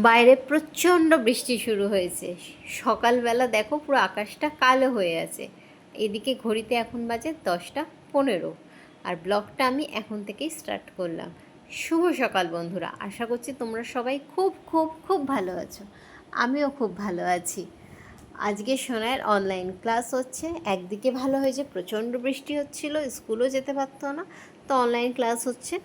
বাইরে প্রচণ্ড বৃষ্টি শুরু হয়েছে। সকালবেলা দেখো পুরো আকাশটা কালো হয়ে আছে। এদিকে ঘড়িতে এখন বাজে 10টা 15। আর ব্লগটা আমি এখন থেকেই স্টার্ট করলাম। শুভ সকাল বন্ধুরা, আশা করছি তোমরা সবাই খুব খুব খুব ভালো আছো। আমিও খুব ভালো আছি। আজকে সোনার অনলাইন ক্লাস হচ্ছে। একদিকে ভালো হয়েছে, প্রচণ্ড বৃষ্টি হচ্ছিল, স্কুলও যেতে পারতো না, তো অনলাইন ক্লাস হচ্ছে।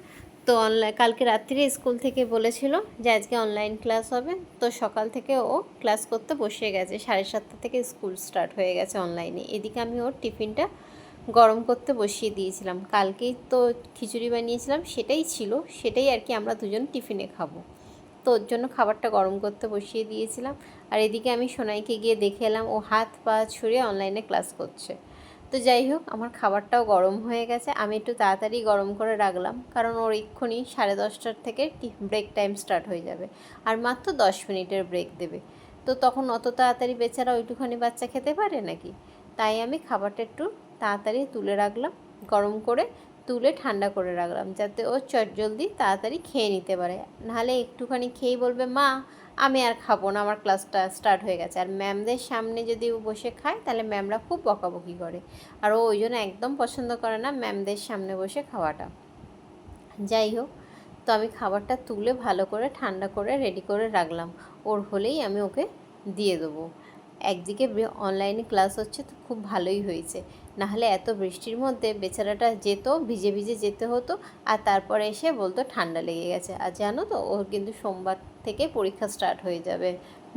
তো কালকে রাত্রিরে স্কুল থেকে বলেছিল যে আজকে অনলাইন ক্লাস হবে, তো সকাল থেকে ও ক্লাস করতে বসে গেছে। 7:30 থেকে স্কুল স্টার্ট হয়ে গেছে অনলাইনে। এদিকে আমি ওর টিফিনটা গরম করতে বসিয়ে দিয়েছিলাম। কালকেই তো খিচুড়ি বানিয়েছিলাম, সেটাই ছিল, সেটাই আর কি আমরা দুজন টিফিনে খাবো। তো ওর জন্য খাবারটা গরম করতে বসিয়ে দিয়েছিলাম। আর এদিকে আমি সোনাইকে গিয়ে দেখে এলাম, ও হাত পা ছুঁড়ে অনলাইনে ক্লাস করছে। তো যাই হোক, আমার খাবারটাও গরম হয়ে গেছে। আমি একটু তাড়াতাড়ি গরম করে রাখলাম, কারণ ওর এক্ষুনি 10:30 থেকে ব্রেক টাইম স্টার্ট হয়ে যাবে, আর মাত্র 10 মিনিটের ব্রেক দেবে। তো তখন অত তাড়াতাড়ি বেচারা ওইটুখানি বাচ্চা খেতে পারে নাকি? তাই আমি খাবারটা একটু তাড়াতাড়ি তুলে রাখলাম, গরম করে তুলে ঠান্ডা করে রাখলাম, যাতে ও চটজলদি তাড়াতাড়ি খেয়ে নিতে পারে। নাহলে একটুখানি খেয়েই বলবে, মা আমি আর খাবো না, আমার ক্লাসটা স্টার্ট হয়ে গেছে। আর ম্যামদের সামনে যদি ও বসে খায় তাহলে ম্যামরা খুব বকাবকি করে, আর ও ওই জন্য একদম পছন্দ করে না ম্যামদের সামনে বসে খাওয়াটা। যাই হোক, তো আমি খাবারটা তুলে ভালো করে ঠান্ডা করে রেডি করে রাখলাম। ওর হলেই আমি ওকে দিয়ে দেবো। একদিকে অনলাইনে ক্লাস হচ্ছে, তো খুব ভালোই হয়েছে। নাহলে এত বৃষ্টির মধ্যে বেচারাটা যেত, ভিজে ভিজে যেতে হতো, আর তারপরে এসে বলতো ঠান্ডা লেগে গেছে। আর জানো তো, ওর কিন্তু সোমবার থেকে পরীক্ষা স্টার্ট হয়ে যাবে,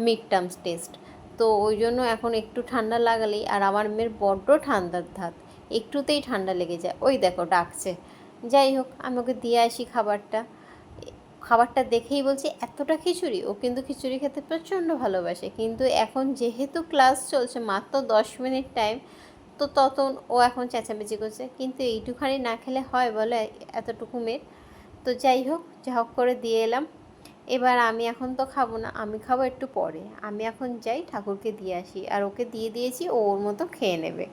মিড টার্মস টেস্ট। তো ওই জন্য এখন একটু ঠান্ডা লাগালেই, আর আমার মেয়ের বড্ড ঠান্ডার ধাত, একটুতেই ঠান্ডা লেগে যায়। ওই দেখো ডাকছে। যাই হোক, আমি ওকে দিয়ে আসি খাবারটা। খাবারটা দেখেই বলছি, এতটা খিচুড়ি? ও কিন্তু খিচুড়ি খেতে প্রচণ্ড ভালোবাসে, কিন্তু এখন যেহেতু ক্লাস চলছে, মাত্র 10 মিনিট টাইম, তো তখন ও এখন চেঁচামেচি করছে। কিন্তু এইটুখানি না খেলে হয় বলে, এতটুকু মেয়ের? তো যাই হোক, যা হোক করে দিয়ে এলাম। এবার আমি এখন তো খাবো না, আমি খাবো একটু পরে। আমি এখন যাই ঠাকুরকে দিয়ে আসি, আর ওকে দিয়ে দিয়েছি, ও ওর মতো খেয়ে নেবে।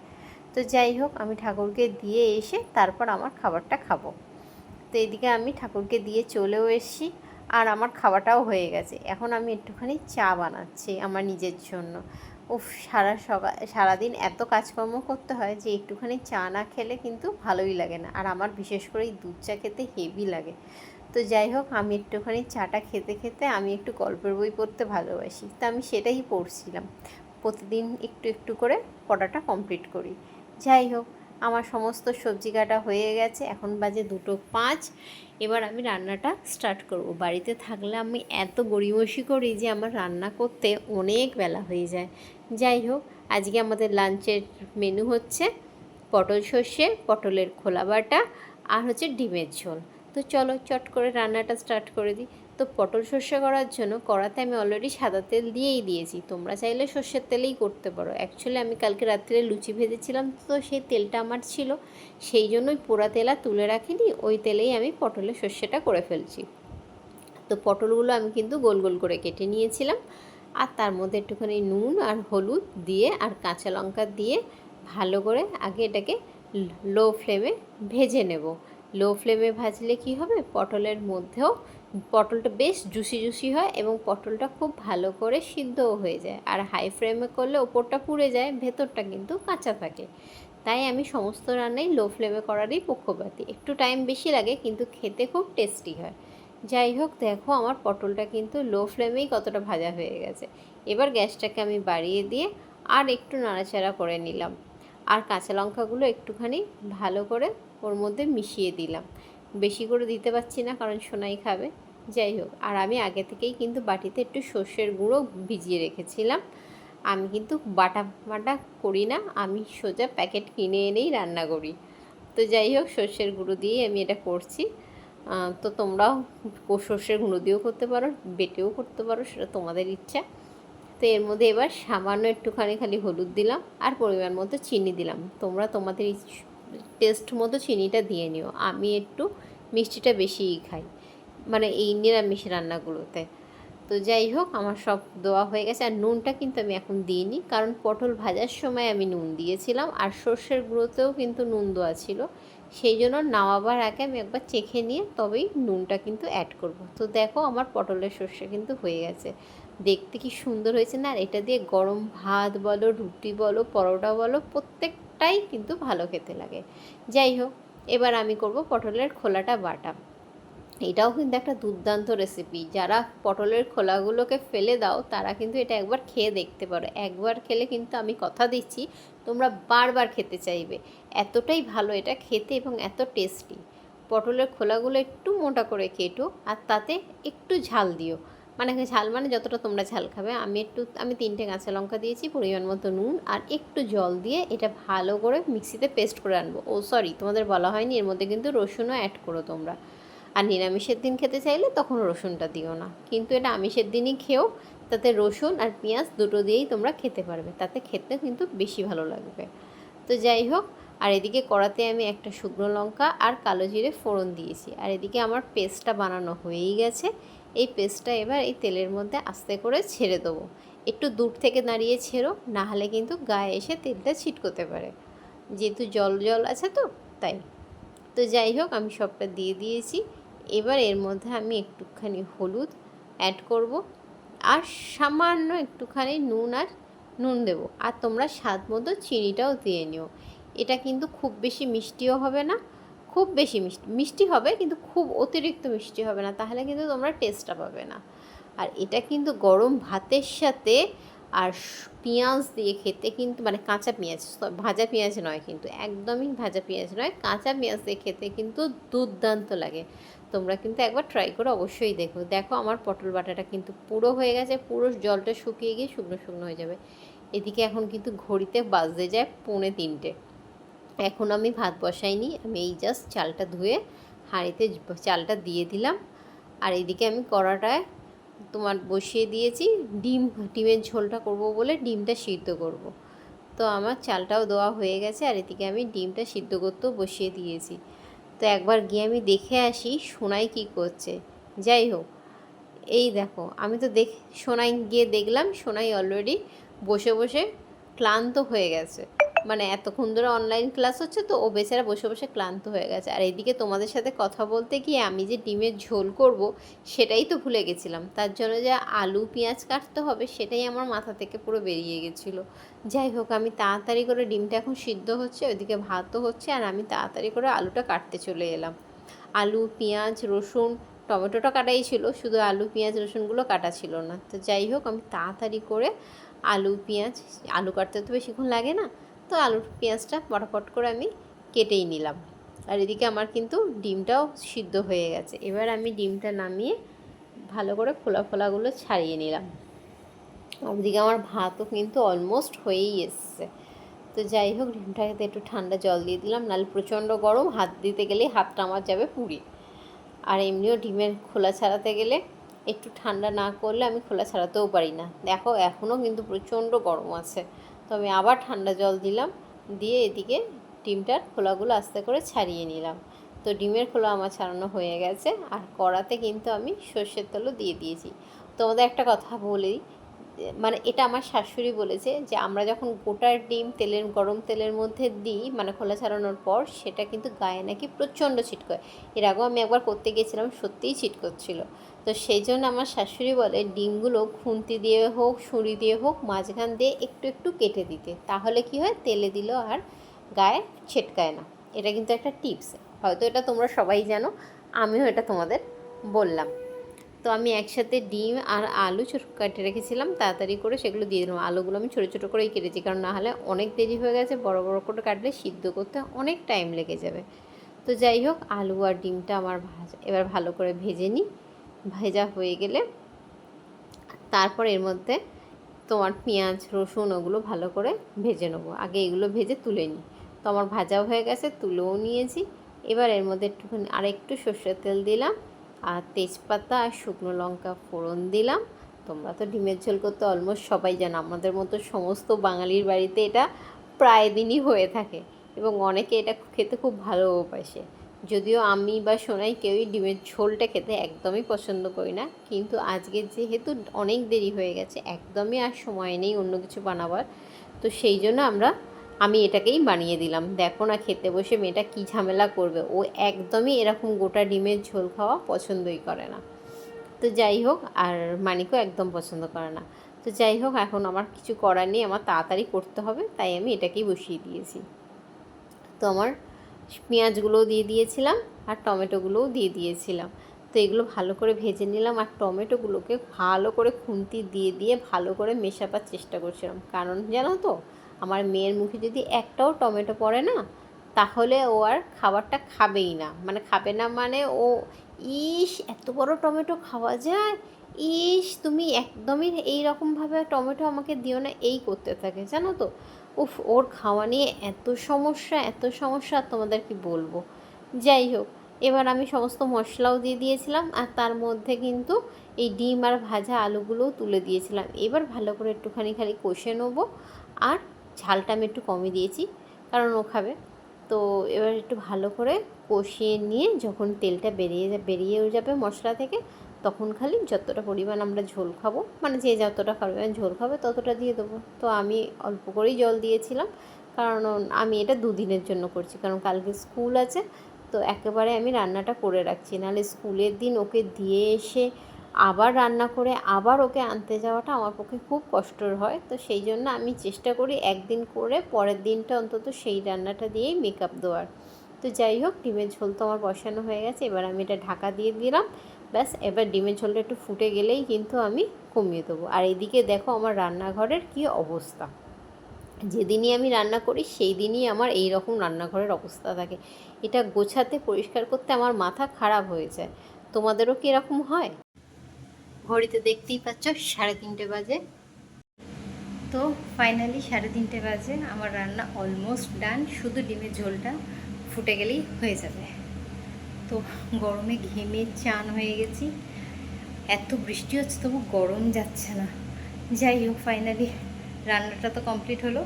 তো যাই হোক, আমি ঠাকুরকে দিয়ে এসে তারপর আমার খাবারটা খাবো। তো এদিকে আমি ঠাকুরকে দিয়ে চলেও এসেছি, আর আমার খাওয়াটাও হয়ে গেছে। এখন আমি একটুখানি চা বানাচ্ছি আমার নিজের জন্য। উফ, সারাদিন এত কাজকর্ম করতে হয় যে একটুখানি চা না খেলে কিন্তু ভালোই লাগে না। আর আমার বিশেষ করে এই দুধ চা খেতে হেভি লাগে। তো যাই হোক, আমি একটুখানি চাটা খেতে খেতে আমি একটু গল্পের বই পড়তে ভালোবাসি, তো আমি সেটাই পড়ছিলাম। প্রতিদিন একটু একটু করে পড়াটা কমপ্লিট করি। যাই হোক, আমার সমস্ত সবজি কাটা হয়ে গেছে, এখন বাজে 2:05। এবার আমি রান্নাটা স্টার্ট করব। বাড়িতে থাকলে আমি এত গড়িমসি করি যে আমার রান্না করতে অনেক বেলা হয়ে যায়। যাই হোক, আজকে আমাদের লাঞ্চের মেনু হচ্ছে পটল সর্ষে, পটলের খোলা বাটা, আর হচ্ছে ডিমের ঝোল। তো চলো চট করে রান্নাটা স্টার্ট করে দিই। তো পটল সর্ষে করার জন্য কড়াতে আমি অলরেডি সাদা তেল দিয়েই দিয়েছি, তোমরা চাইলে সর্ষের তেলেই করতে পারো। অ্যাকচুয়ালি আমি কালকে রাত্রে লুচি ভেজেছিলাম, তো সেই তেলটা আমার ছিল, সেই জন্যই পোড়া তেল আর তুলে রাখিনি, ওই তেলেই আমি পটলের সর্ষেটা করে ফেলছি। তো পটলগুলো আমি কিন্তু গোল গোল করে কেটে নিয়েছিলাম, আর তার মধ্যে একটুখানি নুন আর হলুদ দিয়ে আর কাঁচা লঙ্কা দিয়ে ভালো করে আগে এটাকে লো ফ্লেমে ভেজে নেব। লো ফ্লেমে ভাজলে কি হবে, পটলের মধ্যেও পটলটা বেশ জুসি জুসি হয়, এবং পটলটা খুব ভালো করে সিদ্ধও হয়ে যায়। আর হাই ফ্লেমে করলে ওপরটা পুড়ে যায়, ভেতরটা কিন্তু কাঁচা থাকে। তাই আমি সমস্ত রান্নাই লো ফ্লেমে করারই পক্ষপাতী। একটু টাইম বেশি লাগে, কিন্তু খেতে খুব টেস্টি হয়। যাই হোক, দেখো আমার পটলটা কিন্তু লো ফ্লেমেই কতটা ভাজা হয়ে গেছে। এবার গ্যাসটাকে আমি বাড়িয়ে দিয়ে আর একটু নাড়াচাড়া করে নিলাম, আর কাঁচা লঙ্কাগুলো একটুখানি ভালো করে ওর মধ্যে মিশিয়ে দিলাম। বেশি করে দিতে পারছি না, কারণ সোনাই খাবে। যাই হোক, আর আমি আগে থেকেই কিন্তু বাটিতে একটু সর্ষের গুঁড়ো ভিজিয়ে রেখেছিলাম। আমি কিন্তু বাটা বাটা করি না, আমি সোজা প্যাকেট কিনে এনেই রান্না করি। তো যাই হোক, সর্ষের গুঁড়ো দিয়েই আমি এটা করছি। তো তোমরাও সর্ষের গুঁড়ো দিয়েও করতে পারো, বেটেও করতে পারো, সেটা তোমাদের ইচ্ছা। তো এর মধ্যে এবার সামান্য একটুখানি খালি হলুদ দিলাম, আর পরিমাণ মতো চিনি দিলাম। তোমরা তোমাদের টেস্ট মতো চিনিটা দিয়ে নিও। আমি একটু মিষ্টিটা বেশিই খাই, মানে এই নিরামিষ রান্নাগুলোতে। তো যাই হোক, আমার সব দেওয়া হয়ে গেছে। আর নুনটা কিন্তু আমি এখন দিইনি, কারণ পটল ভাজার সময় আমি নুন দিয়েছিলাম, আর সর্ষের গুঁড়োতেও কিন্তু নুন দেওয়া ছিল। সেই জন্য নামাবার আগে আমি একবার চেখে নিয়ে তবেই নুনটা কিন্তু অ্যাড করব। তো দেখো, আমার পটলের সর্ষে কিন্তু হয়ে গেছে। দেখতে কি সুন্দর হয়েছে না? আর এটা দিয়ে গরম ভাত বলো, রুটি বলো, পরোটা বলো, প্রত্যেকটাই কিন্তু ভালো খেতে লাগে। যাই হোক, এবার আমি করব পটলের খোলাটা বাটা। এটাও কিন্তু একটা দুর্দান্ত রেসিপি। যারা পটলের খোলাগুলোকে ফেলে দাও তারা কিন্তু এটা একবার খেয়ে দেখতে পারো। একবার খেলে কিন্তু আমি কথা দিচ্ছি তোমরা বারবার খেতে চাইবে। এতটাই ভালো এটা খেতে এবং এত টেস্টি। পটলের খোলাগুলো একটু মোটা করে কেটো, আর তাতে একটু ঝাল দিও। মানে ঝাল মানে যতটা তোমরা ঝাল খাবে। আমি 3টে কাঁচা লঙ্কা দিয়েছি, পরিমাণ মতো নুন আর একটু জল দিয়ে এটা ভালো করে মিক্সিতে পেস্ট করে আনবো। ও সরি, তোমাদের বলা হয়নি, এর মধ্যে কিন্তু রসুনও অ্যাড করো তোমরা। আর নিরামিষের দিন খেতে চাইলে তখন রসুনটা দিও না, কিন্তু এটা আমিষের দিনই খেও। তাতে রসুন আর পেঁয়াজ দুটো দিয়েই তোমরা খেতে পারবে, তাতে খেতে কিন্তু বেশি ভালো লাগবে। তো যাই হোক, আর এদিকে কড়াতে আমি একটা শুকনো লঙ্কা আর কালো জিরে ফোড়ন দিয়েছি। আর এদিকে আমার পেস্টটা বানানো হয়েই গেছে। এই পেস্টটা এবার এই তেলের মধ্যে আস্তে করে ছেড়ে দেবো। একটু দূর থেকে দাঁড়িয়ে ছেড়ো, না হলে কিন্তু গায়ে এসে তেলটা ছিটকোতে পারে, যেহেতু জল জল আছে তো তাই। তো যাই হোক, আমি সবটা দিয়ে দিয়েছি। এবার এর মধ্যে আমি একটুখানি হলুদ অ্যাড করব, আর সামান্য একটুখানি নুন দেবো। আর তোমরা স্বাদ মতো চিনিটাও দিয়ে নিও। এটা কিন্তু খুব বেশি মিষ্টিও হবে না, খুব বেশি মিষ্টি হবে কিন্তু খুব অতিরিক্ত মিষ্টি হবে না, তাহলে কিন্তু তোমরা টেস্টটা পাবে না। আর এটা কিন্তু গরম ভাতের সাথে আর পেঁয়াজ দিয়ে খেতে কিন্তু, মানে কাঁচা পেঁয়াজ, ভাজা পেঁয়াজ নয় কিন্তু, একদমই ভাজা পেঁয়াজ নয়, কাঁচা পেঁয়াজ দিয়ে খেতে কিন্তু দুর্দান্ত লাগে। তোমরা কিন্তু একবার ট্রাই করে অবশ্যই দেখো। দেখো, আমার পটল বাটাটা কিন্তু পুরো হয়ে গেছে, পুরো জলটা শুকিয়ে গিয়ে শুকনো শুকনো হয়ে যাবে। এদিকে এখন কিন্তু ঘড়িতে বাজতে যায় 2:45। এখন আমি ভাত বসাইনি, আমি এই জাস্ট চালটা ধুয়ে হাঁড়িতে চালটা দিয়ে দিলাম। আর এদিকে আমি কড়াটায় তোমার বসিয়ে দিয়েছি ডিমের ঝোলটা করব বলে ডিমটা সিদ্ধ করব। তো আমার চালটাও দেওয়া হয়ে গেছে, আর এদিকে আমি ডিমটা সিদ্ধ করতেও বসিয়ে দিয়েছি। তো একবার গিয়ে আমি দেখে আসি সোনাই কী করছে। যাই হোক, এই দেখো, আমি তো সোনাই গিয়ে দেখলাম সোনাই অলরেডি বসে বসে ক্লান্ত হয়ে গেছে। মানে এতক্ষণ ধরে অনলাইন ক্লাস হচ্ছে তো ও বেচারা বসে বসে ক্লান্ত হয়ে গেছে। আর এদিকে তোমাদের সাথে কথা বলতে গিয়ে আমি যে ডিমের ঝোল করব সেটাই তো ভুলে গেছিলাম। তার জন্য যে আলু পেঁয়াজ কাটতে হবে সেটাই আমার মাথা থেকে পুরো বেরিয়ে গেছিলো। যাই হোক, আমি তাড়াতাড়ি করে, ডিমটা এখন সিদ্ধ হচ্ছে, ওইদিকে ভাতও হচ্ছে, আর আমি তাড়াতাড়ি করে আলুটা কাটতে চলে এলাম। আলু পেঁয়াজ রসুন টমেটোটা কাটাই ছিল, শুধু আলু পেঁয়াজ রসুনগুলো কাটা ছিল না। তো যাই হোক, আমি তাড়াতাড়ি করে আলু কাটতে তো বেশিক্ষণ লাগে না, তো আলুর পেঁয়াজটা পটাপট করে আমি কেটেই নিলাম। আর এদিকে আমার কিন্তু ডিমটাও সিদ্ধ হয়ে গেছে। এবার আমি ডিমটা নামিয়ে ভালো করে ফোলাগুলো ছাড়িয়ে নিলাম। ওদিকে আমার ভাতও কিন্তু অলমোস্ট হয়েই এসছে। তো যাই হোক, ডিমটাকে একটু ঠান্ডা জল দিয়ে দিলাম, নাহলে প্রচণ্ড গরম, হাত দিতে গেলেই হাতটা আমার যাবে পুড়ে। আর এমনিও ডিমের খোলা ছাড়াতে গেলে একটু ঠান্ডা না করলে আমি খোলা ছাড়াতেও পারি না। দেখো, এখনও কিন্তু প্রচণ্ড গরম আছে। তো আমি আবার ঠান্ডা জল দিলাম, দিয়ে এদিকে ডিমটার খোলাগুলো আস্তে করে ছাড়িয়ে নিলাম। তো ডিমের খোলা আমার ছাড়ানো হয়ে গেছে, আর কড়াতে কিন্তু আমি সর্ষের তেলও দিয়ে দিয়েছি। তোমাদের একটা কথা বলি, মানে এটা আমার শাশুড়ি বলেছে যে আমরা যখন গোটা ডিম গরম তেলের মধ্যে দিই, মানে খোলা ছাড়ানোর পর, সেটা কিন্তু গায়ে নাকি প্রচণ্ড ছিটকয়। এর আগেও আমি একবার করতে গেছিলাম, সত্যিই ছিটকচ্ছিল। তো সেই জন্য আমার শাশুড়ি বলে ডিমগুলো খুন্তি দিয়ে হোক ছুরি দিয়ে হোক মাঝখান দিয়ে একটু একটু কেটে দিতে, তাহলে কি হয়, তেলে দিলেও আর গায়ে ছিটকায় না। এটা কিন্তু একটা টিপস, হয়তো এটা তোমরা সবাই জানো, আমিও এটা তোমাদের বললাম। তো আমি একসাথে ডিম আর আলু কেটে রেখেছিলাম, তাড়াতাড়ি করে সেগুলো দিয়ে দিলাম। আলুগুলো আমি ছোটো ছোটো করেই কেটেছি, কারণ না হলে অনেক দেরি হয়ে গেছে, বড় বড় করে কাটলে সিদ্ধ করতে অনেক টাইম লেগে যাবে। তো যাই হোক, আলু আর ডিমটা আমার এবার ভালো করে ভেজে নিই। ভেজা হয়ে গেলে তারপর এর মধ্যে তোমার পেঁয়াজ রসুন ওগুলো ভালো করে ভেজে নেবো। আগে এগুলো ভেজে তুলে নিই। তো আমার ভাজাও হয়ে গেছে, তুলেও নিয়েছি। এবার এর মধ্যে একটুখানি আরেকটু সর্ষের তেল দিলাম, আর তেজপাতা আর শুকনো লঙ্কা ফোড়ন দিলাম। তোমরা তো ডিমের ঝোল করতে অলমোস্ট সবাই জানো, আমাদের মতো সমস্ত বাঙালির বাড়িতে এটা প্রায় দিনই হয়ে থাকে, এবং অনেকে এটা খেতে খুব ভালোবাসে। যদিও আমি বা সোনাই কেউই ডিমের ঝোলটা খেতে একদমই পছন্দ করি না, কিন্তু আজকে যেহেতু অনেক দেরি হয়ে গেছে, একদমই আর সময় নেই অন্য কিছু বানাবার, তো সেই জন্য আমি এটাকেই বানিয়ে দিলাম। দেখো না খেতে বসে মেয়েটা কী ঝামেলা করবে, ও একদমই এরকম গোটা ডিমের ঝোল খাওয়া পছন্দই করে না। তো যাই হোক, আর মানিকও একদম পছন্দ করে না। তো যাই হোক, এখন আমার কিছু করার নেই, আমার তাড়াতাড়ি করতে হবে, তাই আমি এটাকেই বসিয়ে দিয়েছি। তো আমার পেঁয়াজগুলোও দিয়ে দিয়েছিলাম আর টমেটোগুলোও দিয়ে দিয়েছিলাম। তো এগুলো ভালো করে ভেজে নিলাম, আর টমেটোগুলোকে ভালো করে খুন্তি দিয়ে দিয়ে ভালো করে মেশাবার চেষ্টা করছিলাম। কারণ জানো তো, আমার মেয়ের মুখে যদি একটাও টমেটো পড়ে না, তাহলে ও আর খাবারটা খাবেই না। মানে খাবে না মানে ও, ইস এত বড় টমেটো খাওয়া যায়, ইস তুমি একদমই এই রকমভাবে টমেটো আমাকে দিও না, এই করতে থাকে জানো তো। উফ, ওর খাওয়া নিয়ে এত সমস্যা, এত সমস্যা, আর তোমাদের কি বলবো। যাই হোক, এবার আমি সমস্ত মশলাও দিয়ে দিয়েছিলাম, আর তার মধ্যে কিন্তু এই ডিম আর ভাজা আলুগুলোও তুলে দিয়েছিলাম। এবার ভালো করে একটুখানি খালি কষে নেবো, আর ঝালটা আমি একটু কমই দিয়েছি কারণ ও খাবে। তো এবার একটু ভালো করে কষিয়ে নিয়ে যখন তেলটা বেরিয়েও যাবে মশলা থেকে, তখন খালি যতটা পরিমাণ আমরা ঝোল খাবো, মানে যে যতটা পরিমাণ ঝোল খাবে ততটা দিয়ে দেবো। তো আমি অল্প করেই জল দিয়েছিলাম, কারণ আমি এটা দুদিনের জন্য করছি, কারণ কালকে স্কুল আছে। তো একেবারে আমি রান্নাটা করে রাখছি, নাহলে স্কুলের দিন ওকে দিয়ে এসে আবার রান্না করে আবার ওকে আনতে যাওয়াটা আমার পক্ষে খুব কষ্টর হয়। তো সেই জন্য আমি চেষ্টা করি একদিন করে পরের দিনটা অন্তত সেই রান্নাটা দিয়েই মেকআপ দেওয়ার। তো যাই হোক, ডিমের ঝোল তো আমার বসানো হয়ে গেছে, এবার আমি এটা ঢাকা দিয়ে দিলাম। ব্যাস, এবার ডিমের ঝোলটা একটু ফুটে গেলেই কিন্তু আমি কমিয়ে দেবো। আর এদিকে দেখো আমার রান্নাঘরের কী অবস্থা। যেদিনই আমি রান্না করি সেই দিনই আমার এই রকম রান্নাঘরের অবস্থা থাকে। এটা গোছাতে পরিষ্কার করতে আমার মাথা খারাপ হয়ে যায়। তোমাদেরও কি এরকম হয়? ঘড়িতে দেখতেই পাচ্ছ 3:30 বাজে। তো ফাইনালি 3:30 বাজে, আমার রান্না অলমোস্ট ডান, শুধু ডিমের ঝোলটা ফুটে গেলেই হয়ে যাবে। তো গরমে ঘেমে চান হয়ে গেছি, এত বৃষ্টি হচ্ছে তবু গরম যাচ্ছে না। যাই হোক, ফাইনালি রান্নাটা তো কমপ্লিট হলো।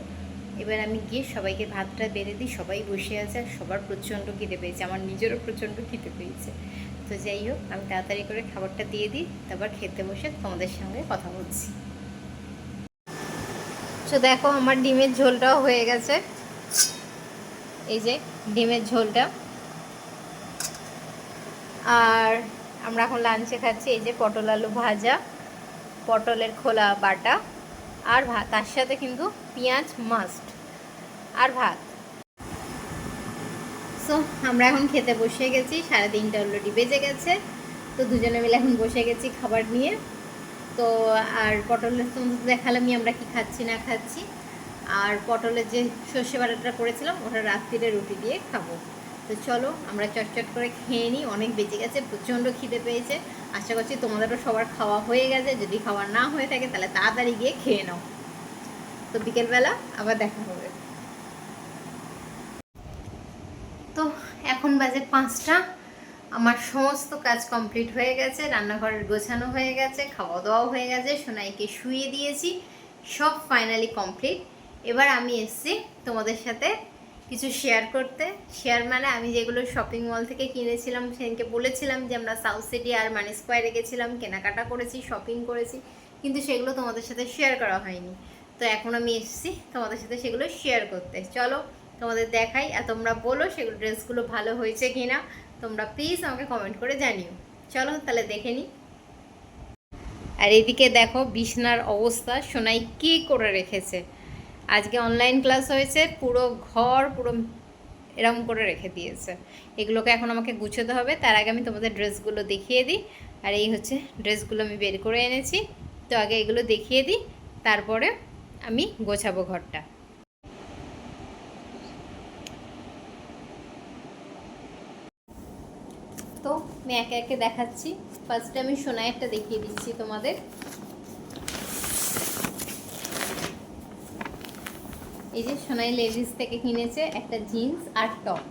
এবার আমি গিয়ে সবাইকে ভাতটা বেড়ে দিই, সবাই বসে আছে আর সবার প্রচণ্ড খিদে পেয়েছে, আমার নিজেরও প্রচণ্ড খিদে পেয়েছে। তো যাই হোক, আমি তাড়াতাড়ি করে খাবারটা দিয়ে দিই, তারপর খেতে বসে তোমাদের সঙ্গে কথা বলছি। তো দেখো আমার ডিমের ঝোলটাও হয়ে গেছে, এই যে ডিমের ঝোলটা। আর আমরা এখন লাঞ্চে খাচ্ছি এই যে পটল আলু ভাজা, পটলের খোলা বাটা, আর ভাত, তার সাথে কিন্তু পেঁয়াজ মাস্ট, আর ভাত। সো আমরা এখন খেতে বসে গেছি, 3:30 অলরেডি বেজে গেছে। তো দুজনে মিলে এখন বসে গেছি খাবার নিয়ে। তো আর পটলের তো দেখালামই আমরা কি খাচ্ছি না খাচ্ছি। আর পটলের যে সর্ষে বাটাটা করেছিলাম ওটা রাত্রিরে রুটি দিয়ে খাবো। তো চলো আমরা চটচট করে খেয়ে নিই, অনেক বেঁচে গেছে, প্রচণ্ড খিদে পেয়েছে। আশা করছি তোমাদেরও সবার খাওয়া হয়ে গেছে, যদি খাওয়া না হয়ে থাকে তাহলে তাড়াতাড়ি গিয়ে খেয়ে নাও। তো বিকেলবেলা আবার দেখা হবে। তো এখন বাজে 5টা, আমার সমস্ত কাজ কমপ্লিট হয়ে গেছে, রান্নাঘরের গোছানো হয়ে গেছে, খাওয়া দাওয়াও হয়ে গেছে, সোনাইকে শুইয়ে দিয়েছি, সব ফাইনালি কমপ্লিট। এবার আমি এসছি তোমাদের সাথে কিছু শেয়ার করতে। শেয়ার মানে আমি যেগুলো শপিং মল থেকে কিনেছিলাম, সেদিনকে বলেছিলাম যে আমরা সাউথ সিটি আর মানি স্কোয়ারে গেছিলাম, কেনাকাটা করেছি, শপিং করেছি, কিন্তু সেগুলো তোমাদের সাথে শেয়ার করা হয়নি। তো এখন আমি এসছি তোমাদের সাথে সেগুলো শেয়ার করতে। চলো তোমাদের দেখাই, আর তোমরা বলো সেগুলো ড্রেসগুলো ভালো হয়েছে কি না, তোমরা প্লিজ আমাকে কমেন্ট করে জানিও। চলো তাহলে দেখে নিই। আর এদিকে দেখো বিছনার অবস্থা, সোনাই কী করে রেখেছে। আজকে অনলাইন ক্লাস হয়েছে, পুরো ঘর পুরো এরকম করে রেখে দিয়েছে। এগুলোকে এখন আমাকে গুছোতে হবে, তার আগে আমি তোমাদের ড্রেসগুলো দেখিয়ে দিই। আর এই হচ্ছে ড্রেসগুলো আমি বের করে এনেছি। তো আগে এগুলো দেখিয়ে দিই, তারপরে আমি গোছাবো ঘরটা। তো আমি একে একে দেখাচ্ছি। ফার্স্টে আমি সোনাইয়েরটা দেখিয়ে দিচ্ছি তোমাদের। এই যে সোনাই লেডিস থেকে কিনেছে একটা জিন্স আর টপ।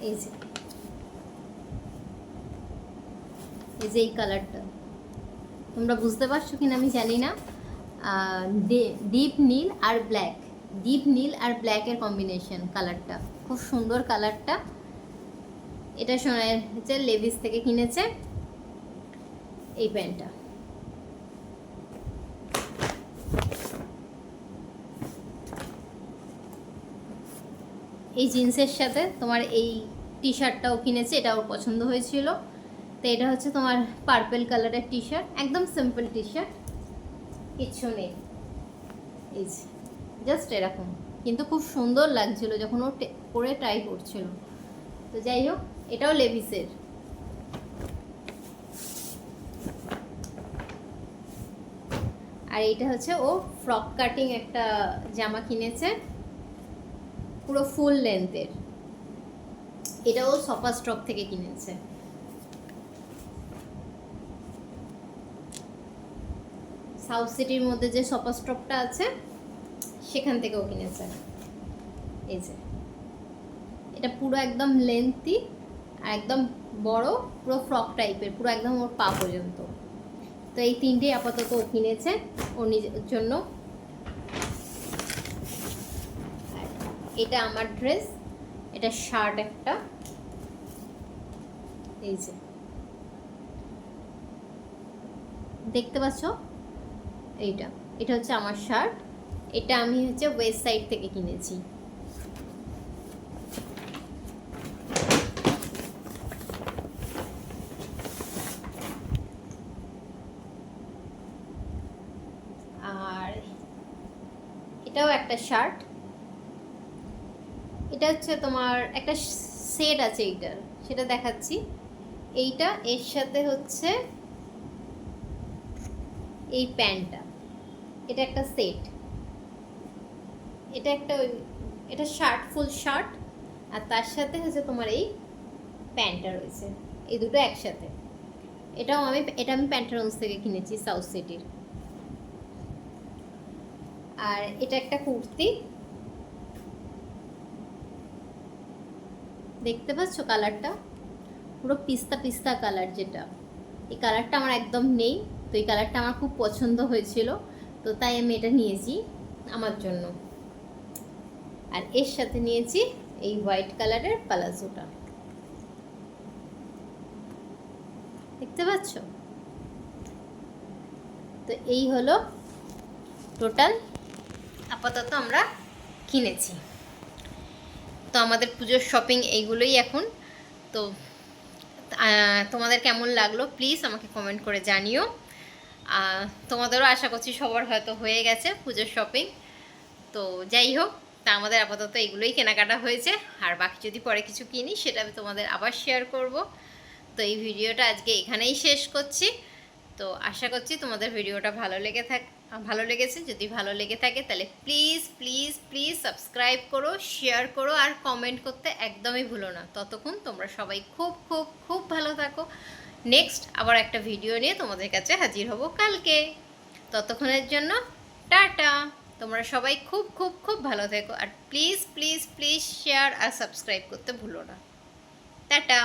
এই যে এই কালারটা তোমরা বুঝতে পারছো কিনা আমি জানি না। ডিপ নীল আর ব্ল্যাক, ডিপ নীল আর ব্ল্যাকের কম্বিনেশন কালারটা, খুব সুন্দর কালারটা। এটা শোনা হচ্ছে লেভিস থেকে কিনেছে এই প্যান্টটা। এই জিন্সের সাথে তোমার এই টি শার্টটাও কিনেছে, এটা ওর পছন্দ হয়েছিল। তো এটা হচ্ছে তোমার পার্পল কালারের টি শার্ট, একদম সিম্পল টি শার্ট, কিচ্ছু নেই, এই জাস্ট এরকম, কিন্তু খুব সুন্দর লাগছিল যখন ও পরে ট্রাই করছিল। তো যাই হোক, এটাও লেভিসের। আর এইটা হচ্ছে ও ফ্রক কাটিং একটা জামা কিনেছে, পুরো ফুল লেন্থের। এটা ও সফা স্টক থেকে কিনেছে। সাউথ সিটির মধ্যে যে সফা স্টকটা আছে সেখান থেকেও কিনেছে। এই যে এটা পুরো একদম লেন্থি আর একদম বড়, পুরো ফ্রক টাইপের, পুরো একদম ওর পা পর্যন্ত। তো এই তিনটেই আপাতত ও কিনেছে ওর নিজের জন্য। এটা আমার ড্রেস, এটা শার্ট একটা, এই যে দেখতে পাচ্ছ, এটা হচ্ছে আমার শার্ট। এটা আমি হচ্ছে ওয়েস্ট সাইড থেকে কিনেছি। আর এটাও একটা শার্ট, এটা হচ্ছে তোমার একটা সেট আছে এইটার, সেটা দেখাচ্ছি। এইটা এর সাথে হচ্ছে এই প্যান্টটা, এটা একটা সেট, এটা একটা এটা শার্ট, ফুল শার্ট, আর তার সাথে হচ্ছে তোমার এই প্যান্টটা রয়েছে, এই দুটো একসাথে। এটা আমি প্যান্টালুন্স থেকে কিনেছি, সাউথ সিটির। আর এটা একটা কুর্তি, দেখতে পাচ্ছ কালারটা, পুরো পিস্তা পিস্তা কালার, যেটা এই কালারটা আমার একদম নেই, তো এই কালারটা আমার খুব পছন্দ হয়েছিল, তো তাই আমি এটা নিয়েছি আমার জন্য। আর এর সাথে নিয়েছি এই হোয়াইট কালারের প্লাজোটা, দেখতে পাচ্ছ। তো এই হলো টোটাল আপাতত আমরা কিনেছি। তো আমাদের পুজোর শপিং এইগুলোই এখন। তো তোমাদের কেমন লাগলো প্লিজ আমাকে কমেন্ট করে জানিও। তোমাদেরও আশা করছি সবার হয়তো হয়ে গেছে পুজোর শপিং। তো যাই হোক, তা আমাদের আপাতত এইগুলোই কেনাকাটা হয়েছে, আর বাকি যদি পরে কিছু কিনি সেটা আমি তোমাদের আবার শেয়ার করব। তো এই ভিডিওটা আজকে এখানেই শেষ করছি। তো আশা করছি তোমাদের ভিডিওটা ভালো লেগেছে। যদি ভালো লেগে থাকে তাহলে প্লিজ প্লিজ প্লিজ সাবস্ক্রাইব করো, শেয়ার করো, আর কমেন্ট করতে একদমই ভুলো না। ততক্ষণ তোমরা সবাই খুব খুব খুব ভালো থাকো। নেক্সট আবার একটা ভিডিও নিয়ে তোমাদের কাছে হাজির হব কালকে। ততক্ষণের জন্য টাটা। তোমরা সবাই খুব খুব খুব ভালো থেকো, আর প্লিজ প্লিজ প্লিজ শেয়ার আর সাবস্ক্রাইব করতে ভুলো না। টাটা।